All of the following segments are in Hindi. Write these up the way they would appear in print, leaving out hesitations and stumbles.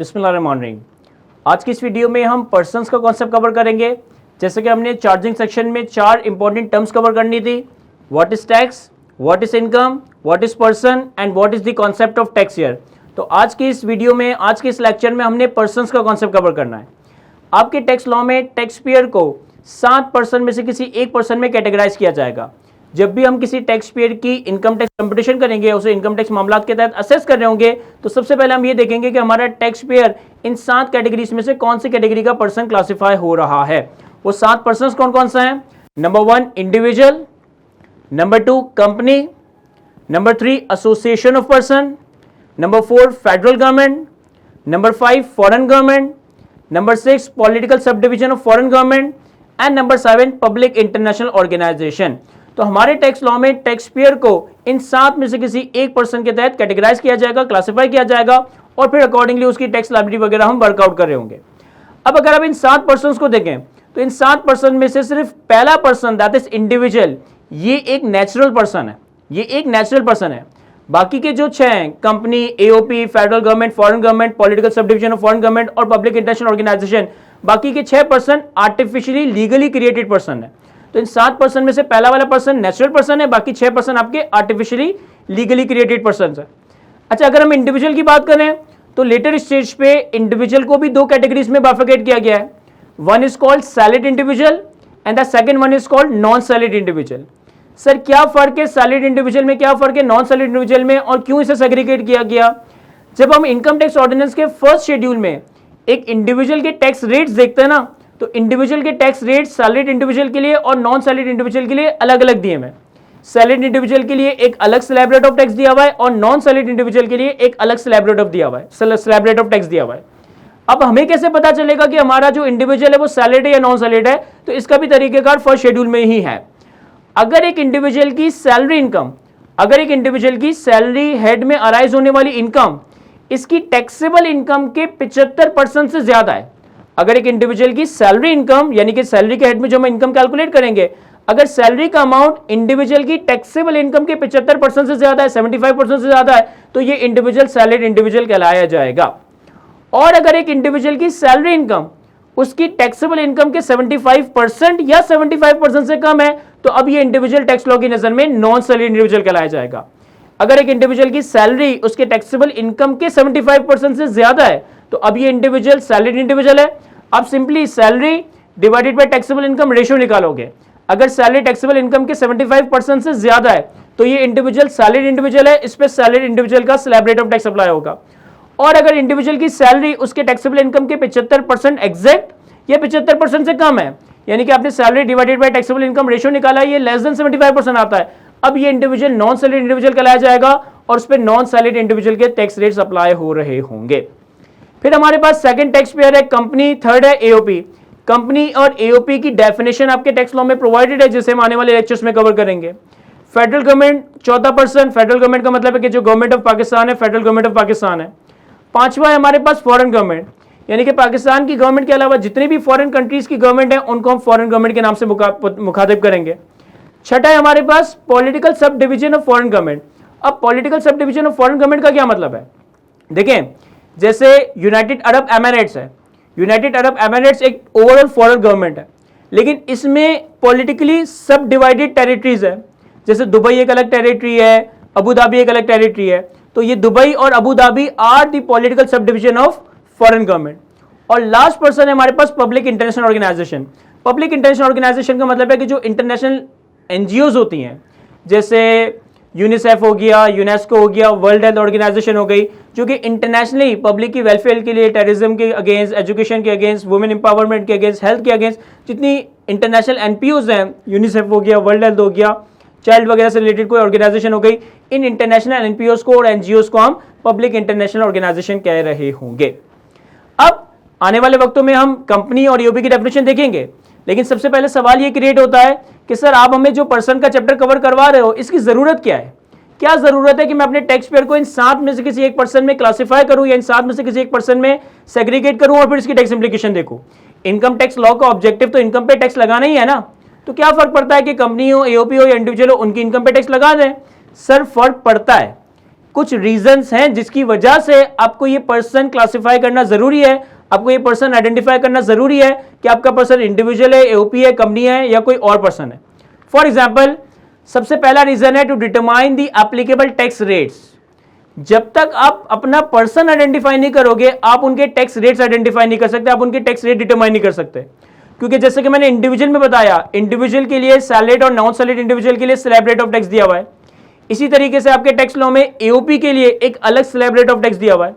बिस्मिल्लाहिर्रहमानिर्रहीम। आज की इस वीडियो में हम पर्सन्स का कॉन्सेप्ट कवर करेंगे। जैसे कि हमने चार्जिंग सेक्शन में 4 इंपॉर्टेंट टर्म्स कवर करनी थी। What is tax, what is income, what is person and what is the concept of tax year. तो आज की इस वीडियो में, आज के इस लेक्चर में हमने पर्सन्स का कॉन्सेप्ट कवर करना है। आपके टैक्स लॉ में टैक्स पेयर को 7 पर्सन में से किसी एक पर्सन में कैटेगराइज किया जाएगा। जब भी हम किसी टैक्स पेयर की इनकम टैक्स कंपटीशन करेंगे, उसे इनकम टैक्स मामलात के तहत असेस कर रहे होंगे, तो सबसे पहले हम ये देखेंगे कि हमारा टैक्स पेयर इन 7 कैटेगरीज में से कौन सी कैटेगरी का पर्सन क्लासिफाई हो रहा है। वो 7 पर्सन कौन कौन सा है? Number 1 individual, number 2 company, number 3 association of person, number 4 federal government, number 5 foreign government, number 6 political sub division of foreign government and number 7 public international organization. तो हमारे टैक्स लॉ में टैक्स पेयर को इन 7 में से किसी एक पर्सन के तहत कैटेगराइज किया जाएगा, क्लासिफाई किया जाएगा और फिर अकॉर्डिंगली उसकी टैक्स लायबिलिटी वगैरह हम वर्कआउट कर रहे होंगे। अब अगर आप इन 7 पर्सन को देखें तो इन 7 पर्सन में से सिर्फ पहला पर्सन दैट इज इंडिविजुअल, ये एक नेचुरल पर्सन है, ये एक नेचुरल पर्सन है। बाकी के जो 6 हैं, company, AOP, federal government, foreign government, political sub division of foreign government और पब्लिक इंटरनेशनल ऑर्गेनाइजेशन, बाकी के 6 person artificially legally created person है। तो इन 7 पर्सन में से पहला वाला पर्सन नेचुरल पर्सन है, बाकी 6 पर्सन आपके आर्टिफिशियली लीगली क्रिएटेड पर्सन है। अच्छा, अगर हम इंडिविजुअल की बात करें तो लेटर स्टेज पे इंडिविजुअल को भी 2 कैटेगरीज में बाइफरकेट किया गया है। One is called salaried individual and the second one is called non salaried individual. Sir क्या फर्क है सैलरीड इंडिविजुअल में, क्या फर्क है नॉन सैलरीड इंडिविजुअल में और क्यों इसे सेग्रीगेट किया गया? जब हम इनकम टैक्स ऑर्डिनेंस के फर्स्ट शेड्यूल में एक इंडिविजुअल के टैक्स रेट्स देखते हैं ना, तो इंडिविजुअल के टैक्स रेट सैलरीड इंडिविजुअल के लिए और नॉन सैलरीड इंडिविजुअल के लिए अलग अलग दिए हैं। सैलरीड इंडिविजुअल के लिए एक अलग स्लैब रेट ऑफ टैक्स दिया हुआ है और नॉन सैलरीड इंडिविजुअल के लिए एक अलग स्लैब रेट ऑफ दिया हुआ है, स्लैब रेट ऑफ टैक्स दिया हुआ है। अब हमें कैसे पता चलेगा कि हमारा जो इंडिविजुअल है वो सैलरीड है या नॉन सैलरीड है? तो इसका भी तरीकेकार फर्स्ट शेड्यूल में ही है। अगर एक इंडिविजुअल की सैलरी इनकम, अगर एक इंडिविजुअल की सैलरी हेड में अराइज होने वाली इनकम इसकी टैक्सेबल इनकम के 75% से ज्यादा है, अगर एक इंडिविजुअल की सैलरी इनकम यानी कि सैलरी के हेड में जो हम इनकम कैलकुलेट करेंगे, अगर सैलरी का अमाउंट इंडिविजुअल की टैक्सेबल इनकम के 75% से ज्यादा है, 75% से ज्यादा है, तो ये इंडिविजुअल सैलरीड इंडिविजुअल कहलाया जाएगा। और अगर एक इंडिविजुअल की सैलरी इनकम उसकी टैक्सेबल इनकम के 75% या 75% से कम है, तो अब ये इंडिविजुअल टैक्स लॉ की नजर में नॉन सैलरीड इंडिविजुअल कहलाया जाएगा। अगर एक इंडिविजुअल की सैलरी उसके टैक्सेबल इनकम के 75% से ज्यादा है, तो अब ये इंडिविजुअल सैलरीड इंडिविजुअल है। आप simply salary divided by taxable income ratio निकालोगे। अगर सैलरी टैक्सेबल इनकम के 75% से ज्यादा है तो ये इंडिविजुअल सैलरीड इंडिविजुअल है, इस पे सैलरीड इंडिविजुअल का slab rate of tax apply होगा। और अगर इंडिविजुअल की सैलरी उसके टैक्सेबल इनकम के 75% एग्जैक्ट या 75% से कम है, यानी कि आपने salary divided by taxable income ratio निकाला, ये लेस देन 75% आता है, अब ये इंडिविजुअल नॉन सैलरीड इंडिविजुअल कहलाया जाएगा और उस पर नॉन सैलरीड इंडिविजुअल के टैक्स रेट्स अप्लाई हो रहे होंगे। फिर हमारे पास सेकंड टैक्स पेयर है कंपनी, थर्ड है एओपी। कंपनी और एओपी की डेफिनेशन आपके टैक्स लॉ में प्रोवाइडेड है, जिसे हम आने वाले लेक्चर्स में कवर करेंगे। फेडरल गवर्नमेंट चौथा पर्सन, फेडरल गवर्नमेंट का मतलब है कि जो गवर्नमेंट ऑफ पाकिस्तान है, फेडरल गवर्नमेंट ऑफ पाकिस्तान है। पांचवा है हमारे पास फॉरेन गवर्नमेंट, यानी कि पाकिस्तान की गवर्नमेंट के अलावा जितनी भी फॉरेन कंट्रीज की गवर्नमेंट है उनको हम फॉरेन गवर्नमेंट के नाम से मुखातिब करेंगे। छठा है हमारे पास political sub division of foreign government. अब political sub division of foreign government का क्या मतलब है? देखें, जैसे यूनाइटेड अरब एमिरेट्स है, यूनाइटेड अरब एमिरेट्स एक ओवरऑल फॉरेन गवर्नमेंट है, लेकिन इसमें पॉलिटिकली सब डिवाइडेड टेरिटरीज है। जैसे दुबई एक अलग टेरिटरी है, अबू धाबी एक अलग टेरिटरी है, तो ये दुबई और Abu Dhabi are the political sub division of foreign government. और लास्ट पर्सन है हमारे पास public international organisation. Public international organisation का मतलब है कि जो इंटरनेशनल एनजीओज होती हैं, जैसे यूनिसेफ हो गया, यूनेस्को हो गया, वर्ल्ड हेल्थ ऑर्गेनाइजेशन हो गई, जो कि इंटरनेशनली पब्लिक की वेलफेयर के लिए, टेररिज्म के अगेंस्ट, एजुकेशन के अगेंस्ट, वुमेन एम्पावरमेंट के अगेंस्ट, हेल्थ के अगेंस्ट जितनी इंटरनेशनल एनपीओज हैं, यूनिसेफ हो गया, वर्ल्ड हेल्थ हो गया, चाइल्ड वगैरह से रिलेटेड कोई ऑर्गेनाइजेशन हो गई, इन इंटरनेशनल एनपीओज को और एनजीओज को हम पब्लिक इंटरनेशनल ऑर्गेनाइजेशन कह रहे होंगे। अब आने वाले वक्तों में हम कंपनी और ईओपी की डेफिनेशन देखेंगे, लेकिन सबसे पहले सवाल ये क्रिएट होता है कि सर आप हमें जो पर्सन का चैप्टर कवर करवा रहे हो इसकी जरूरत क्या है? क्या जरूरत है कि मैं अपने टैक्स पेयर को इन 7 में से किसी एक पर्सन में क्लासिफाई करूं या इन 7 में से किसी एक पर्सन में सेग्रीगेट करूं और फिर इसकी टैक्स इंप्लीकेशन देखूं? इनकम टैक्स लॉ का ऑब्जेक्टिव तो इनकम पे टैक्स लगाना ही है ना, तो क्या फर्क पड़ता है कि कंपनी हो, एओपी हो या इंडिविजुअल हो, उनकी इनकम पे टैक्स लगा दें? सर फर्क पड़ता है। कुछ रीजंस हैं जिसकी वजह से आपको ये पर्सन क्लासिफाई करना जरूरी है, आपको ये पर्सन आइडेंटिफाई करना जरूरी है कि आपका पर्सन इंडिविजुअल है, एओपी है, कंपनी है या कोई और पर्सन है। फॉर एग्जाम्पल, सबसे पहला रीजन है to determine the applicable tax rates. जब तक आप अपना पर्सन आइडेंटिफाई नहीं करोगे, आप उनके टैक्स रेट्स आइडेंटिफाई नहीं कर सकते, आप उनके टैक्स रेट डिटरमाइन नहीं कर सकते। क्योंकि जैसे कि मैंने इंडिविजुअल में बताया, इंडिविजुअल के लिए सैलरीड और नॉन सैलरीड इंडिविजुअल के लिए स्लैब रेट ऑफ टैक्स दिया हुआ है। इसी तरीके से आपके टैक्स लॉ में एओपी के लिए एक अलग स्लैब रेट ऑफ टैक्स दिया हुआ है।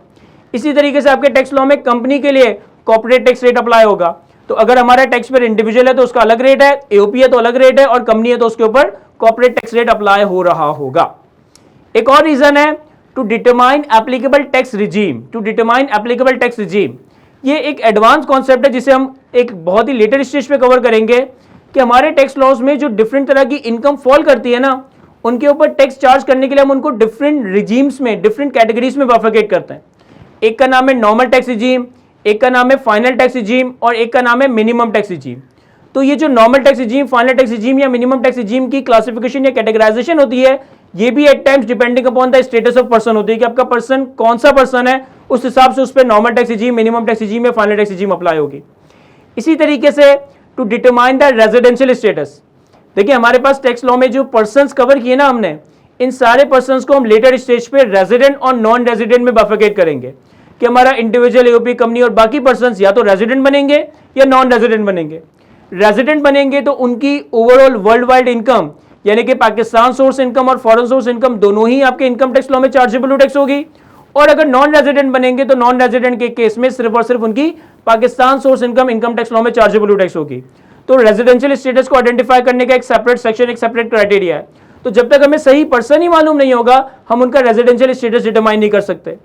इसी तरीके से आपके टैक्स लॉ में कंपनी के लिए कॉर्पोरेट टैक्स रेट अप्लाई होगा। तो अगर हमारा टैक्स पेयर इंडिविजुअल है तो उसका अलग रेट है, एओपी है तो अलग रेट है, और कंपनी है तो उसके ऊपर कॉर्पोरेट टैक्स रेट अप्लाई हो रहा होगा। एक और रीजन है to determine applicable tax regime. To determine applicable tax regime, ये एक एडवांस कॉन्सेप्ट है जिसे हम एक बहुत ही लेटर स्टेज पे कवर करेंगे कि हमारे टैक्स लॉज में जो डिफरेंट तरह की इनकम फॉल करती है ना, उनके ऊपर टैक्स चार्ज करने के लिए हम उनको डिफरेंट रिजीम्स में, डिफरेंट कैटेगरीज में बाइफरकेट करते हैं। एक का नाम है नॉर्मल टैक्स रिजीम, एक का नाम है फाइनल टैक्स रिजीम, और एक का नाम है मिनिमम टैक्स रिजीम। तो ये जो normal tax regime, final tax regime या मिनिमम टैक्स रिजीम की क्लासिफिकेशन या कैटेगराइजेशन होती है, ये भी at times depending upon the status of person होती है कि आपका पर्सन कौन सा पर्सन है, उस हिसाब से उस पर normal tax regime, minimum tax regime या फाइनल टैक्स रिजीम अप्लाई होगी। इसी तरीके से to determine the residential status, देखिए हमारे पास टैक्स लॉ में जो पर्संस कवर किए ना हमने, इन सारे पर्संस को हम लेटर स्टेज पे रेजिडेंट और नॉन रेजिडेंट में बाइफरकेट करेंगे कि हमारा इंडिविजुअल, एओपी, कंपनी और बाकी पर्संस या तो रेजिडेंट बनेंगे या नॉन रेजिडेंट बनेंगे। रेजिडेंट बनेंगे तो उनकी ओवरऑल वर्ल्ड वाइड इनकम, यानी कि पाकिस्तान सोर्स इनकम और फॉरेन सोर्स इनकम दोनों ही आपके इनकम टैक्स लॉ में चार्जेबल टैक्स होगी। और अगर नॉन रेजिडेंट बनेंगे तो नॉन रेजिडेंट के केस में सिर्फ और सिर्फ उनकी Pakistan source income income tax law में चार्जेबल टैक्स होगी। तो रेजिडेंशियल स्टेटस को आइडेंटिफाई करने का एक सेपरेट सेक्शन, एक सेपरेट क्राइटेरिया है। तो जब तक हमें सही पर्सन ही मालूम नहीं होगा, हम उनका रेजिडेंशियल स्टेटस डिटरमाइन नहीं कर सकते।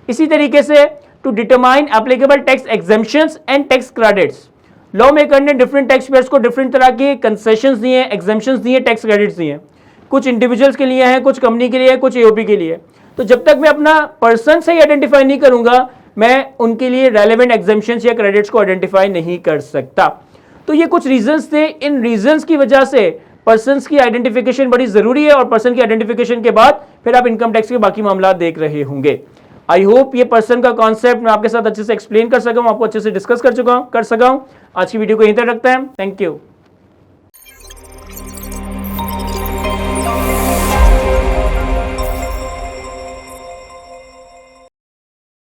इसी तरीके से to determine applicable tax exemptions and tax credits, law maker ने डिफरेंट टैक्स पेयर्स को डिफरेंट तरह के कंसेशंस दिए हैं, एग्जेम्पशंस दिए, टैक्स क्रेडिट्स दिए। कुछ इंडिविजुअल्स के लिए हैं, कुछ कंपनी के लिए है, कुछ एओपी के लिए। तो जब तक मैं अपना पर्सन सही आइडेंटिफाई नहीं करूंगा, मैं उनके लिए रेलेवेंट एग्जेम्पशंस या क्रेडिट्स को आइडेंटिफाई नहीं कर सकता। तो ये कुछ रीजंस थे। इन रीजंस की वजह से पर्सन्स की आइडेंटिफिकेशन बड़ी जरूरी है, और पर्सन की आइडेंटिफिकेशन के बाद फिर आप इनकम टैक्स के बाकी मामला देख रहे होंगे। आई होप ये पर्सन का कॉन्सेप्ट मैं आपके साथ अच्छे से एक्सप्लेन कर सका हूं, आपको अच्छे से डिस्कस कर सका हूं। आज की वीडियो को यहीं तक रखते हैं। Thank you.